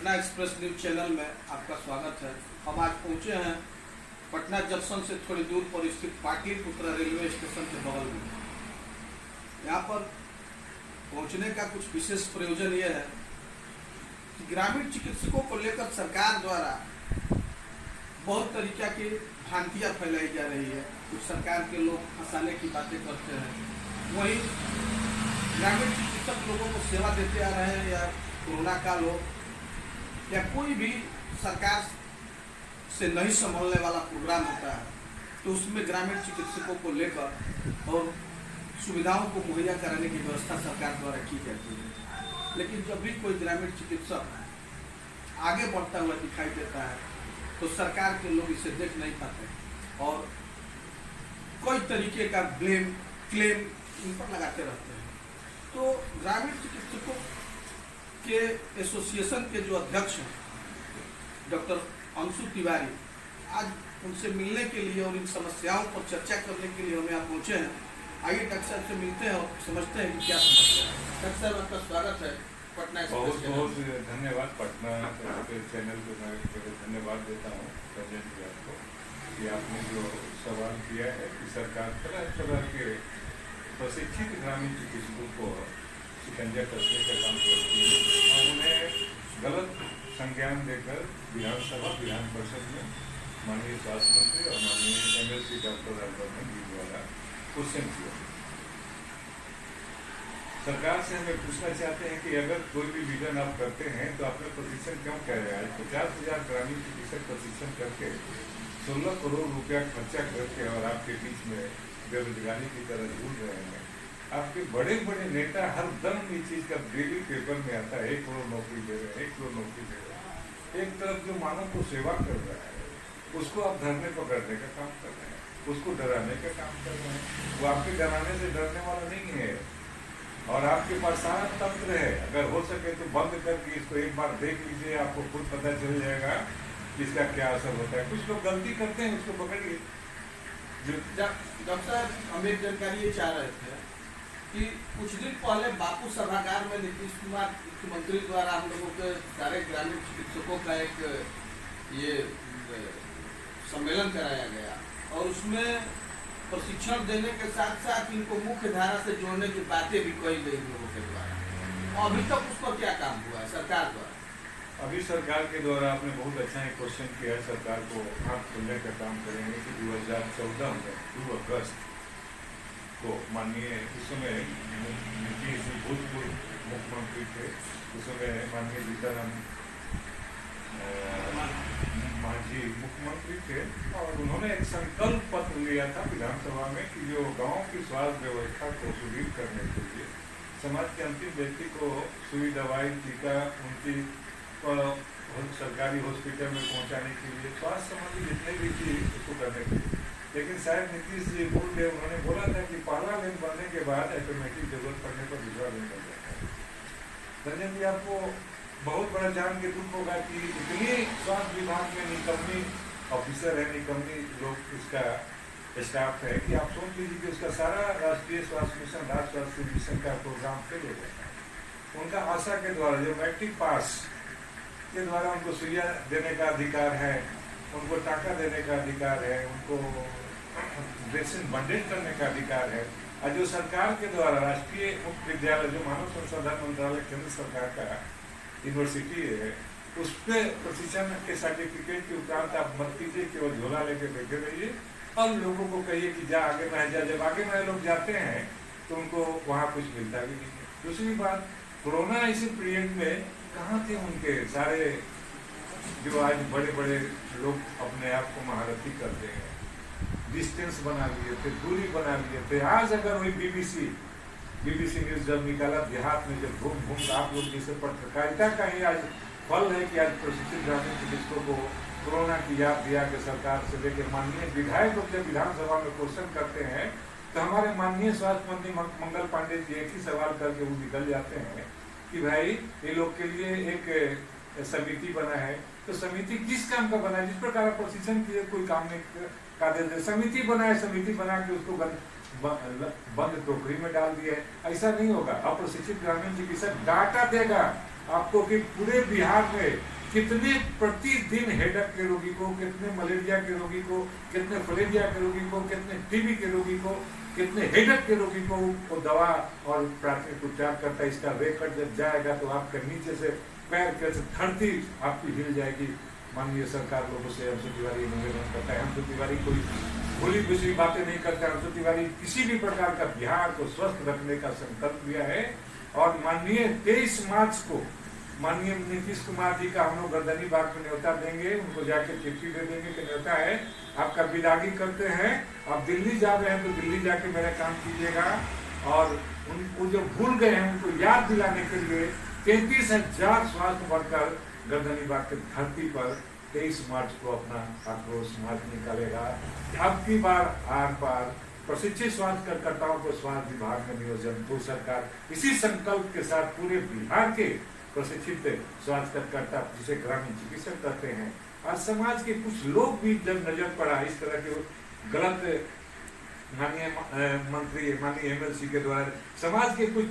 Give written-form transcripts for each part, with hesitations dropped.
Patna express news channel में आपका स्वागत है। हम आज पहुंचे हैं पटना जंक्शन से थोड़ी दूर पर स्थित पाटलिपुत्रा रेलवे स्टेशन के बगल में। यहाँ पर पहुंचने का कुछ विशेष प्रयोजन यह है कि ग्रामीण चिकित्सकों को लेकर सरकार द्वारा बहुत तरीक़ा की भ्रांतियाँ फैलाई जा रही है। कुछ सरकार के लोग फंसाने की बातें करते हैं, वहीं ग्रामीण चिकित्सक लोगों को सेवा देते आ रहे हैं, या कोरोना काल हो या कोई भी सरकार से नहीं संभलने वाला प्रोग्राम होता है तो उसमें ग्रामीण चिकित्सकों को लेकर और सुविधाओं को मुहैया कराने की व्यवस्था सरकार द्वारा की जाती है। लेकिन जब भी कोई ग्रामीण चिकित्सक आगे बढ़ता हुआ दिखाई देता है तो सरकार के लोग इसे देख नहीं पाते और कई तरीके का क्लेम इन पर लगाते रहते हैं। तो ग्रामीण चिकित्सकों के एसोसिएशन के जो अध्यक्ष हैं डॉक्टर अंशु तिवारी, आज उनसे मिलने के लिए और इन समस्याओं पर चर्चा करने के लिए हम यहाँ पहुँचे हैं। आइए डॉक्टर साहब से मिलते हैं और समझते हैं कि क्या समस्या है। डॉक्टर साहब, आपका स्वागत है पटना एक्सप्रेस। बहुत बहुत धन्यवाद। पटना चैनल को मैं धन्यवाद देता हूँ रंजन जी आपको कि आपने जो सवाल किया है कि सरकार तरह तरह के प्रशिक्षित ग्रामीण चिकित्सकों को शिकंजा कसने का काम करती है और उन्हें गलत संज्ञान देकर विधानसभा विधान परिषद में माननीय स्वास्थ्य मंत्री और माननीय MLC डॉक्टर राजवर्धन जी द्वारा क्वेश्चन किया। सरकार से हमें पूछना चाहते हैं कि अगर कोई भी विजन आप करते हैं तो आपने प्रशिक्षण क्यों कर रहे हैं। 50,000 ग्रामीण चिकित्सक प्रशिक्षण करके 16 करोड़ रुपया खर्चा करके और आपके बीच में बेरोजगारी की तरह झूल रहे हैं। आपके बड़े बड़े नेता हर दम इस चीज का डेली पेपर में आता है 1 करोड़ नौकरी दे रहे हैं, 1 करोड़ नौकरी दे रहे हैं। एक तरफ जो मानव को सेवा कर रहा है उसको आप धरने पकड़ने का काम कर रहे हैं, उसको डराने का काम कर रहे हैं। वो आपके डराने से डरने वाला नहीं है और आपके पास सारा तंत्र है। अगर हो सके तो बंद करके इसको एक बार देख लीजिए, आपको खुद पता चल जाएगा इसका क्या असर होता है। कुछ लोग गलती करते हैं, उसको पकड़िए। डॉक्टर साहब, हम एक जानकारी ये चाह रहे थे कि कुछ दिन पहले बापू सभागार में नीतीश कुमार मुख्यमंत्री द्वारा हम लोगों के सारे ग्रामीण चिकित्सकों का एक ये सम्मेलन कराया गया और उसमें प्रशिक्षण देने के साथ साथ इनको मुख्य धारा से जोड़ने की बातें भी कही गई लोगों के द्वारा। अभी तक उस पर क्या काम हुआ है सरकार द्वारा? अभी सरकार के द्वारा आपने बहुत अच्छा एक क्वेश्चन किया है। सरकार को आँख खोलने का काम करेंगे कि 2014 में 2 अगस्त को माननीय उस समय नीतीश जी भूतपूर्व मुख्यमंत्री थे, उस समय माननीय सीताराम मांझी मुख्यमंत्री थे और उन्होंने एक संकल्प पत्र लिया था विधानसभा में कि जो गांव की स्वास्थ्य व्यवस्था को सुदृढ़ करने के लिए समाज के अंतिम व्यक्ति को सुई दवाई टीका उनकी सरकारी हॉस्पिटल में पहुंचाने के लिए स्वास्थ्य संबंधी जितने भी चीज उसको करने के लिए। लेकिन शायद नीतीश जी भूल गए। उन्होंने बोला था कि पहला लेन बनने के बाद ऑटोमेटिक जरूरत पड़ने पर दूसरा लेन बन जाता है। रंजन जी, आपको बहुत बड़ा जान के दुख होगा कि इतनी स्वास्थ्य विभाग में निकम्मी ऑफिसर है, निकम्मी लोग इसका स्टाफ है कि आप सोच लीजिए कि उसका सारा राष्ट्रीय स्वास्थ्य मिशन, राष्ट्रीय स्वास्थ्य मिशन का प्रोग्राम फेल हो जाता है। उनका आशा के द्वारा जो मैट्रिक पास के द्वारा उनको सुइया देने का अधिकार है, उनको टाका देने का अधिकार है, उनको वैक्सीन बंडेज करने का अधिकार है। और जो सरकार के द्वारा राष्ट्रीय मुक्त विद्यालय जो मानव संसाधन मंत्रालय केंद्र सरकार का यूनिवर्सिटी है, उस पर प्रशिक्षण के सर्टिफिकेट के उपरांत आप मत कीजिए, केवल झोला लेके बैठे रहिए और लोगों को कहिए कि जा आगे बढ़ जा। जब आगे बढ़े लोग जाते हैं तो उनको वहाँ कुछ मिलता भी नहीं है। दूसरी बात, कोरोना इसी पीरियड में कहाँ थे उनके सारे जो आज बड़े बड़े लोग अपने आप को महारथी करते हैं, डिस्टेंस बना लिए थे, दूरी बना लिए थे। आज अगर वही BBC न्यूज जब निकाला देहात में जब घूम घूम आप लोग जिसे पत्रकारिता का ही आज फल है कि आज प्रशिक्षित ग्रामीण चिकित्सकों को कोरोना की याद दिया कि सरकार से लेकर माननीय विधायक लोग जब विधानसभा में क्वेश्चन करते हैं तो हमारे माननीय स्वास्थ्य मंत्री मंगल पांडे जी एक ही सवाल करके वो निकल जाते हैं कि भाई ये लोग के लिए एक समिति बना है। तो समिति किस काम का बना है? जिस प्रकार प्रशिक्षण किए कोई काम नहीं का दे समिति बनाए, समिति बना के उसको बंद टोकरी में डाल दिया है। ऐसा नहीं होगा। अप्रशिक्षित ग्रामीण चिकित्सक डाटा देगा आपको कि पूरे बिहार में कितने प्रतिदिन हेडक के रोगी को, कितने मलेरिया के रोगी को, कितने फलेरिया के रोगी को, कितने टीबी के रोगी को, कितने हेडक के रोगी को वो दवा और प्राथमिक उपचार करता है। इसका रेकॉर्ड जब जाएगा तो आपके नीचे से पैर कैसे धरती आपकी हिल जाएगी। माननीय सरकार लोगों से अंशु तिवारी निवेदन करता है, अंशु तिवारी कोई भूली दूसरी बातें नहीं करता। अंशु तिवारी किसी भी प्रकार का बिहार को स्वस्थ रखने का संकल्प लिया है और माननीय 23 मार्च को माननीय नीतीश कुमार जी का हम लोग गर्दनी बाग में न्योता देंगे, उनको जाके चिट्ठी दे देंगे कि न्योता है, आपका विदागी करते हैं, आप दिल्ली जा रहे हैं तो दिल्ली जाके मेरा काम कीजिएगा। और उनको जो भूल गए हैं उनको याद दिलाने के लिए 33,000 स्वास्थ्य वर्कर गर्दनी बाग की धरती पर 23 मार्च को अपना आक्रोश मार्च निकालेगा। अब की बार आर पार प्रशिक्षित स्वास्थ्य कार्यकर्ताओं को स्वास्थ्य विभाग में नियोजन, तो सरकार इसी संकल्प के साथ पूरे बिहार के प्रशिक्षित स्वास्थ्य कार्यकर्ता जिसे ग्रामीण चिकित्सक कहते हैं, और समाज के कुछ लोग भी जब नजर पड़ा इस तरह के गलत माननीय मंत्री माननीय एमएलसी के द्वारा समाज के कुछ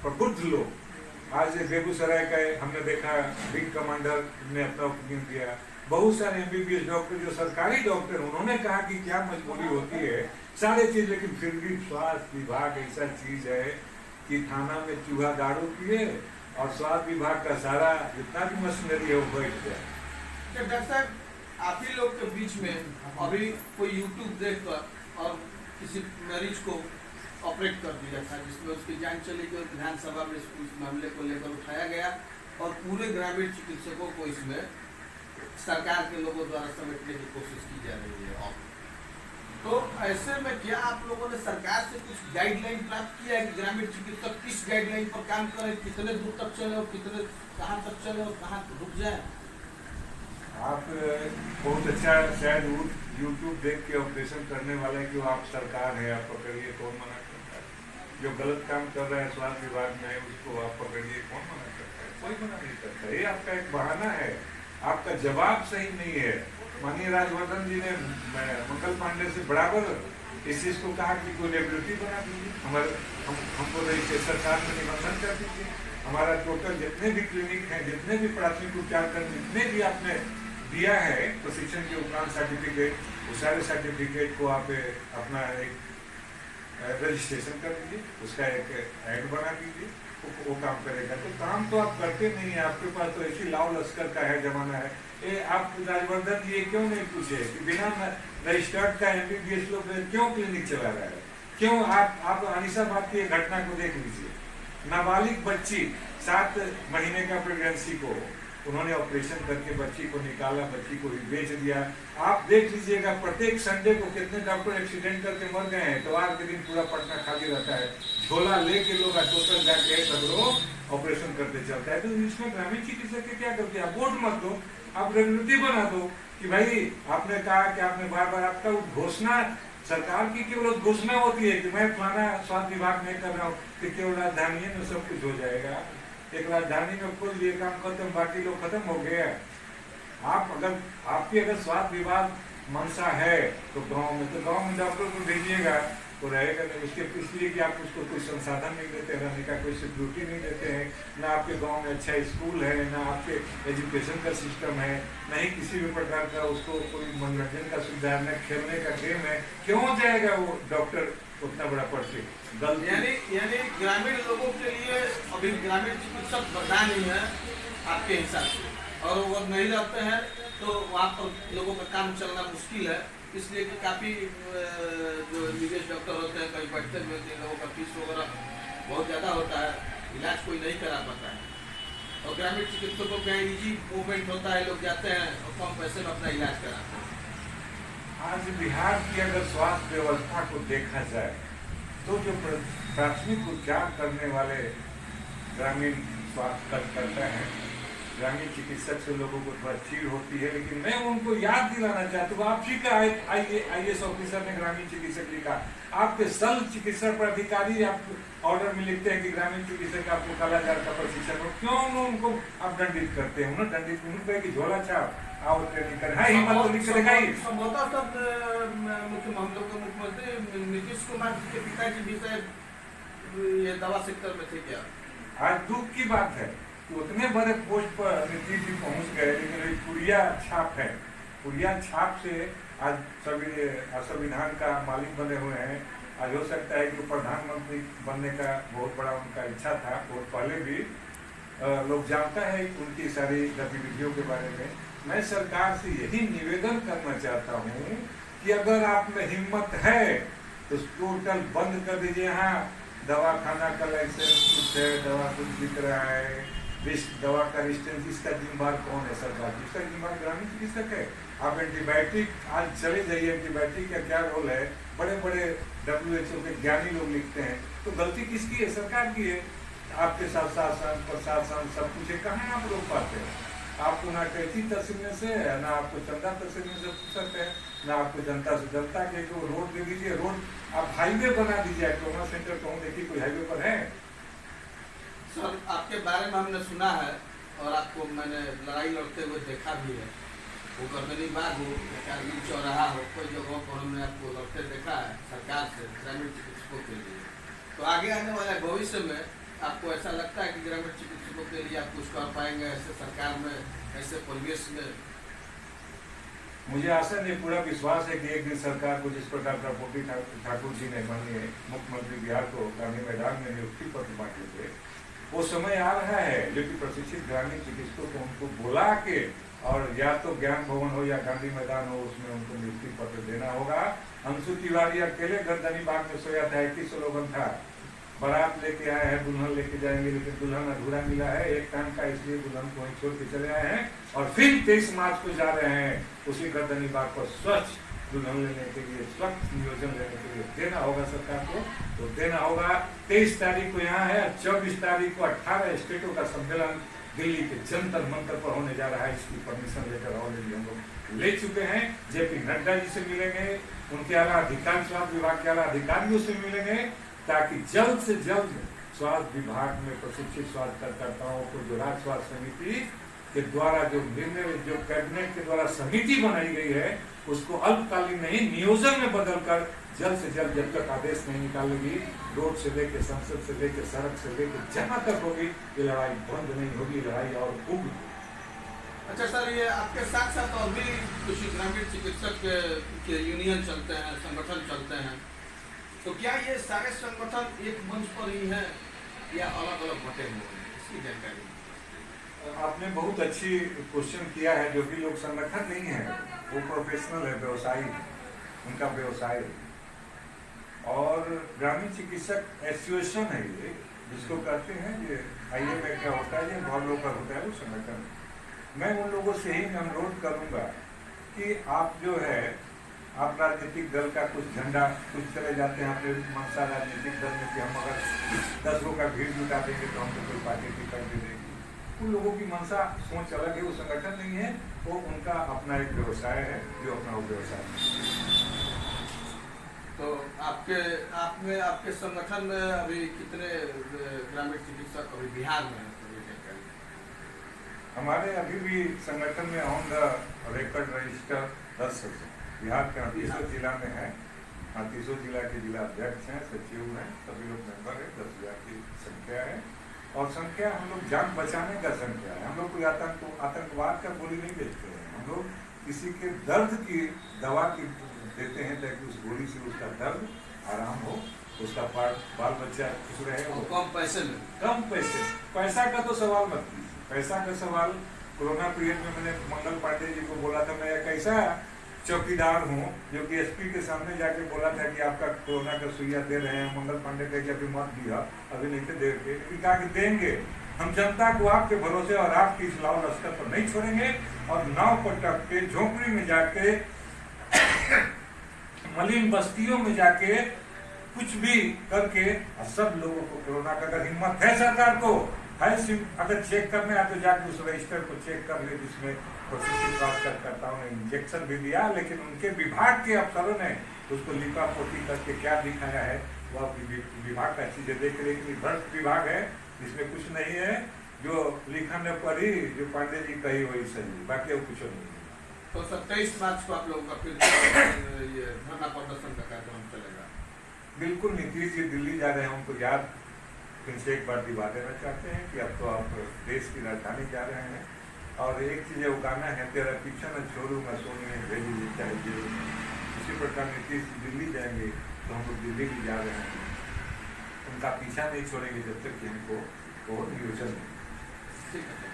प्रबुद्ध लोग, आज बेगूसराय का हमने देखा विंग कमांडर ने अपना ओपिनियन दिया, बहुत सारे एमबीबीएस डॉक्टर जो सरकारी डॉक्टर उन्होंने कहा कि क्या मजबूरी होती है सारे चीज, लेकिन फिर भी स्वास्थ्य विभाग ऐसा चीज है कि थाना में चूहा दारू पिए और स्वास्थ्य विभाग का सारा जितना भी मशीनरी है वो बैठ जाए। डॉक्टर साहब आप ही लोग के बीच में अभी कोई यूट्यूब देखकर और किसी मरीज को ऑपरेट कर दिया था जिसमें उसकी जान चली गई, विधानसभा में उस मामले को लेकर उठाया गया और पूरे ग्रामीण चिकित्सकों को इसमें सरकार के लोगों द्वारा समेटने की कोशिश की जा रही है। तो ऐसे में क्या आप लोगों ने सरकार से कुछ गाइडलाइन प्राप्त किया है कि ग्रामीण चिकित्सक किस गाइडलाइन पर काम करें, कितने दूर तक चले और कितने कहाँ तक चले और कहाँ रुक जाए? आप बहुत अच्छा शायद यूट्यूब देख के ऑपरेशन करने वाले जो आप सरकार है आप पकड़िए, कौन मना करता है? जो गलत काम कर रहा है स्वास्थ्य विभाग में उसको आप पकड़िए, कौन मना करता है? कोई मना नहीं करता। ये आपका एक बहाना है, आपका जवाब सही नहीं है। माननीय राजवर्धन जी ने मंगल पांडे से बराबर इस चीज को कहा कि कोई लाइब्रेरी बना दीजिए, हमको रजिस्ट्रेशन कार्ड में निबंधन कर दीजिए, हमारा टोटल जितने भी क्लिनिक हैं, जितने भी प्राथमिक उपचार कर जितने भी आपने दिया है प्रशिक्षण के उपरांत सर्टिफिकेट, वो सारे सर्टिफिकेट को आप अपना एक रजिस्ट्रेशन कर दीजिए, उसका एक ऐड बना दीजिए, वो काम करेगा। तो काम तो आप करते नहीं है, आपके पास तो ऐसी लाव लश्कर का है जमाना है। आप राजवर्धन जी क्यों नहीं पूछे कि बिना रजिस्टर्ड का एमबीबीएस लोग क्यों क्लिनिक चला रहा है? क्यों आप अनिसाबाद की घटना को देख लीजिए, नाबालिग बच्ची 7 महीने का प्रेगनेंसी को उन्होंने ऑपरेशन करके बच्ची को निकाला, बच्ची को ही बेच दिया। आप देख लीजिएगा प्रत्येक संडे को कितने डॉक्टर एक्सीडेंट करके मर गए हैं। इतवार के दिन पूरा पटना खाली रहता है, झोला लेके लोग टोटल जाके सब लोग ऑपरेशन करते चलता है। तो इसमें ग्रामीण चिकित्सक क्या करते हैं? आप बोर्ड मत दो, आप रेगुलेटरी बना दो कि भाई आपने कहा कि आपने बार बार आपका घोषणा सरकार की केवल घोषणा होती है कि मैं फलाना स्वास्थ्य विभाग में कर रहा हूँ कि केवल राजधानी में सब कुछ हो जाएगा। एक राजधानी में खुद ये काम खत्म, बाकी लोग खत्म हो गए। आप आपकी अगर स्वास्थ्य विभाग मंशा है तो गांव में डॉक्टर को भेजिएगा तो रहेगा नहीं। उसके इसलिए कि आप उसको कोई संसाधन नहीं देते, रहने का कोई सिक्योरिटी नहीं देते हैं, ना आपके गांव में अच्छा स्कूल है, ना आपके एजुकेशन का सिस्टम है, ना ही किसी भी प्रकार का उसको कोई मनोरंजन का सुविधा है, न खेलने का गेम है। क्यों जाएगा वो डॉक्टर उतना बड़ा पढ़ते? यानी ग्रामीण लोगों के लिए अभी ग्रामीण चिकित्सक बता नहीं है आपके हिसाब से, और वो नहीं रहते हैं तो वहाँ पर लोगों का काम चलना मुश्किल है। इसलिए कि काफ़ी जो एमबीबीएस डॉक्टर होते हैं कहीं बैठते हुए इन लोगों का फीस वगैरह बहुत ज़्यादा होता है, इलाज कोई नहीं करा पाता है। और ग्रामीण चिकित्सकों का इजी मूवमेंट होता है, लोग जाते हैं और कम पैसे में अपना इलाज कराते हैं। आज बिहार की अगर स्वास्थ्य व्यवस्था को देखा जाए तो जो प्राथमिक उपचार करने वाले ग्रामीण स्वास्थ्य कार्यकर्ता हैं, ग्रामीण चिकित्सक से लोगों को थोड़ा चीड़ होती है। लेकिन मैं उनको याद दिलाना चाहता हूँ, आप ही का IAS ऑफिसर ने ग्रामीण चिकित्सक लिखा, आपके सल चिकित्सा प्राधिकारी आप ऑर्डर में लिखते हैं कि ग्रामीण चिकित्सक आपको कालाजार का प्रशिक्षण हो, क्यों उनको आप दंडित करते हैं? उन्हें दंडित उनको की झोला छाप आओ ट्रेनिंग कर, है हिम्मत तो लिख के दिखाइए। मुख्यमंत्री नीतीश कुमार जी के पिताजी भी शायद ये दवा सेक्टर में थे क्या? आज दुख की बात है कि उतने बड़े पोस्ट पर नीतीश जी पहुंच गए, लेकिन एक पुरिया छाप है, पुरिया छाप से आज संविधान का मालिक बने हुए हैं। आज हो सकता है कि प्रधानमंत्री बनने का बहुत बड़ा उनका इच्छा था, बहुत पहले भी लोग जानता है उनकी सारी गतिविधियों के बारे में। मैं सरकार से यही निवेदन करना चाहता हूँ कि अगर आप में हिम्मत है तो टोटल बंद कर दीजिए। यहाँ दवा खाना का लाइसेंस कुछ है, दवा कुछ बिक रहा है, दवा का डिस्टेंस, इसका जिम्मेदार कौन है? सरकार, इसका जिम्मेदार ग्रामीण चिकित्सक है। आप एंटीबायोटिक आज चले जाइए, एंटीबायोटिक का क्या रोल है, बड़े बड़े WHO के ज्ञानी लोग लिखते हैं, तो गलती किसकी है? सरकार की है। आपके साथ शासन प्रशासन सब कुछ है, कहाँ आप रोक पाते हैं? आपको ना टैक्सी तहसील से, ना आपको चंदा तहसील से फुर्सत है, ना आपको जनता से जनता के जो रोड दे दीजिए, रोड आप हाईवे बना दीजिए। ट्रोमा सेंटर कहूँ, देखिए कोई हाईवे पर है? सर, आपके बारे में हमने सुना है और आपको मैंने लड़ाई लड़ते हुए देखा भी है। वो गर्दनी बाग हो या कारगिल चौराहा हो, कोई जगहों पर हमने आपको लड़ते देखा है सरकार से ग्रामीण चिकित्सकों के लिए। तो आगे आने वाले भविष्य में आपको ऐसा लगता है कि ग्रामीण चिकित्सकों के लिए आप कुछ कर पाएंगे ऐसे सरकार में, ऐसे परिवेश में? मुझे आशा नहीं, पूरा विश्वास है कि एक दिन सरकार को जिस प्रकार द्रौपदी ठाकुर जी ने माननीय मुख्यमंत्री बिहार को गांधी मैदान में नियुक्ति पत्र बांटे थे, वो समय आ रहा है जो कि प्रशिक्षित ग्रामीण चिकित्सकों को उनको बुला के, और या तो ज्ञान भवन हो या गांधी मैदान हो, उसमें उनको नियुक्ति पत्र देना होगा। अंशु तिवारी अकेले गर्दनी बाग में सोया था, 21 लोगन था, बारात लेके आए हैं, दुल्हन लेके जाएंगे, लेकिन दुल्हन अधूरा मिला है एक टाइम का, इसलिए दुल्हन को वहीं छोड़ के चले आए हैं। और फिर 23 मार्च को जा रहे हैं उसी गर्दनी बाग पर स्वच्छ दुल्हन लेने के लिए, स्वच्छ नियोजन लेने के लिए देना होगा सरकार को, तो देना होगा। 23 तारीख को यहाँ है, 24 तारीख को 18 स्टेटों का सम्मेलन दिल्ली के जंतर मंतर पर होने जा रहा है। इसकी परमिशन लेकर ऑलरेडी हम लोग ले चुके हैं। JP नड्डा जी से मिलेंगे, उनके अलावा अधिकारी स्वास्थ्य विभाग के अलावा अधिकारियों से मिलेंगे, ताकि जल्द से जल्द स्वास्थ्य विभाग में प्रशिक्षित स्वास्थ्य कार्यकर्ताओं को जो राज्य स्वास्थ्य समिति के द्वारा जो निर्णय, जो कैबिनेट के द्वारा समिति बनाई गई है, उसको अल्पकालीन नहीं नियोजन में बदलकर जल्द से जल्द, जब तक आदेश नहीं निकालेगी, रोड से लेकर संसद से लेकर सड़क से लेकर जहां तक होगी, ये लड़ाई बंद नहीं होगी, लड़ाई और होगी। अच्छा सर, ये आपके साथ साथ और भी कुछ ग्रामीण चिकित्सक के यूनियन चलते हैं, संगठन चलते हैं, तो क्या ये सारे संगठन एक मंच पर ही हैं या अलग अलग बटे हुए हैं? इसकी जानकारी। आपने बहुत अच्छी क्वेश्चन किया है। जो भी लोग संगठन नहीं है वो प्रोफेशनल है, व्यवसायी है, उनका व्यवसाय है। और ग्रामीण चिकित्सक एसोसिएशन है ये, जिसको कहते हैं, ये IA में क्या होता है, ये बहुत लोग का होता है वो संगठन। मैं उन लोगों से ही अनुरोध करूंगा कि आप जो है, आप राजनीतिक दल का कुछ झंडा, कुछ चले जाते हैं अपने मनसा राजनीतिक दल में कि हम अगर 10 लोग का भीड़ जुटा देंगे तो हमको कोई पार्टी टिकट दे देगी। उन लोगों की मनसा सोच अलग है, वो संगठन नहीं है, वो उनका अपना एक व्यवसाय है, जो अपना वो व्यवसाय है। तो आपके संगठन में अभी कितने ग्रामीण चिकित्सक अभी बिहार में हैं? हमारे अभी भी संगठन में on the record register 10 Bihar के 38 जिला में है। 38 जिला के जिला अध्यक्ष हैं, सचिव हैं, सभी लोग मेंबर है। 10,000 की संख्या है, और संख्या हम लोग जान बचाने का संख्या है। हम लोग कोई आतंकवाद का गोली नहीं बेचते हैं, हम लोग किसी के दर्द की दवा की देते हैं ताकि उस गोली से उसका दर्द आराम हो, उसका बाल बच्चा खुश रहे, वो कम पैसे में। कम पैसे, पैसा का तो सवाल मत कीजिए। पैसा का सवाल, कोरोना पीरियड में मैंने मंगल पांडे जी को बोला था, मैं एक ऐसा चौकीदार हूँ जो कि SP के सामने जाके बोला था कि आपका कोरोना का सुइया दे रहे हैं। मंगल पांडे कह के अभी मत दिया, अभी नहीं थे दे के, कहा कि देंगे। हम जनता को आपके भरोसे और आपकी इस लाल लश्कर पर नहीं छोड़ेंगे, और नाव पर टप के झोंपड़ी में जाके मलिन बस्तियों में जाके कुछ भी करके सब लोगों को कोरोना का, अगर हिम्मत है सरकार को, है अगर चेक करना है तो जाके उस रजिस्टर को चेक कर ले, जिसमें प्रशिक्षित कार्यकर्ताओं ने इंजेक्शन भी दिया, लेकिन उनके विभाग के अफसरों ने उसको लिपा पोती करके क्या दिखाया है, वह विभाग का चीजें देख रहे कि भ्रष्ट विभाग है, जिसमें कुछ नहीं है, जो लिखा न पढ़ी, जो पांडे जी कही वही सही, बाकी वो कुछ नहीं। तो 27 मार्च को आप लोगों का फिर ये धरना प्रदर्शन का कार्यक्रम चलेगा? बिल्कुल, नीतीश जी दिल्ली जा रहे हैं, उनको याद फिर एक बार दिवा देना चाहते हैं कि अब तो आप देश की राजधानी जा रहे हैं, और एक चीज़ वो गाना है तेरा पीछा न छोड़ूंगा सोनिया भेजी चाहिए, इसी प्रकार नीतीश जी दिल्ली जाएंगे तो हम लोग दिल्ली भी जा रहे हैं, उनका पीछा नहीं छोड़ेंगे जब तक कि हमको वो नियोजन ठीक है।